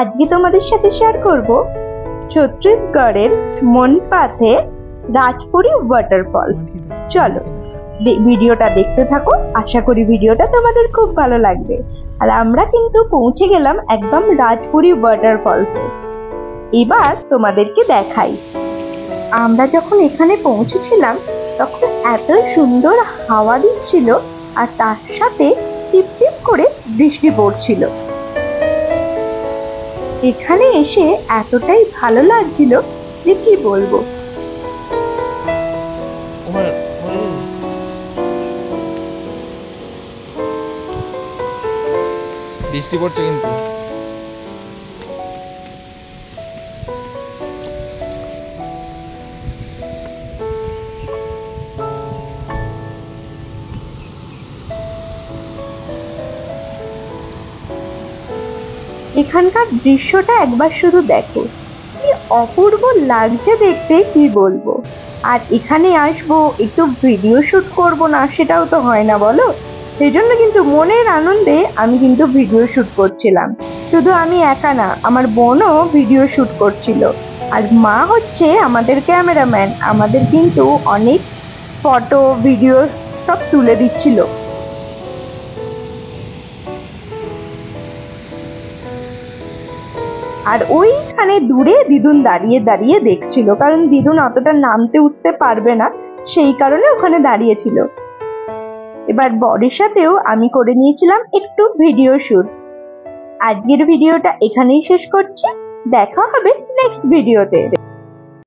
আজকে তোমাদের সাথে শেয়ার করব ছত্তিশগড়ের মনপাতে রাজপুরি ওয়াটারফল। চলো ভিডিওটা দেখতে থাকো, আশা করি ভিডিওটা তোমাদের খুব ভালো লাগবে। আর আমরা কিন্তু পৌঁছে গেলাম একদম রাজপুরি ওয়াটারফলসে। এবার তোমাদেরকে দেখাই, আমরা যখন এখানে পৌঁছেছিলাম তখন এত সুন্দর হাওয়া দিচ্ছিল আর তার সাথে টিপ টিপ করে বৃষ্টি পড়ছিল। এখানে এসে এতটাই ভালো লাগছিল যে কি বলবো। বৃষ্টি পড়ছে কিন্তু এখানকার দৃশ্যটা একবার শুধু দেখো, কি অপূর্ব লাগছে দেখতে, কি বলবো। আর এখানে আসবো একটু ভিডিও শুট করব না, সেটাও তো হয় না বলো। সেই জন্য কিন্তু মনের আনন্দে আমি কিন্তু ভিডিও শুট করছিলাম। শুধু আমি একা না, আমার বোনও ভিডিও শুট করছিল। আর মা হচ্ছে আমাদের ক্যামেরাম্যান, আমাদের কিন্তু অনেক ফটো ভিডিও সব তুলে দিচ্ছিল। আর ওইখানে দূরে দিদুন দাঁড়িয়ে দাঁড়িয়ে দেখছিল, কারণ দিদুন অতটা নামতে উঠতে পারবে না, সেই কারণে ওখানে দাঁড়িয়েছিল। এবার বরের সাথেও আমি করে নিয়েছিলাম একটু ভিডিও শুট। আজকের ভিডিওটা এখানেই শেষ করছি, দেখা হবে নেক্সট ভিডিওতে।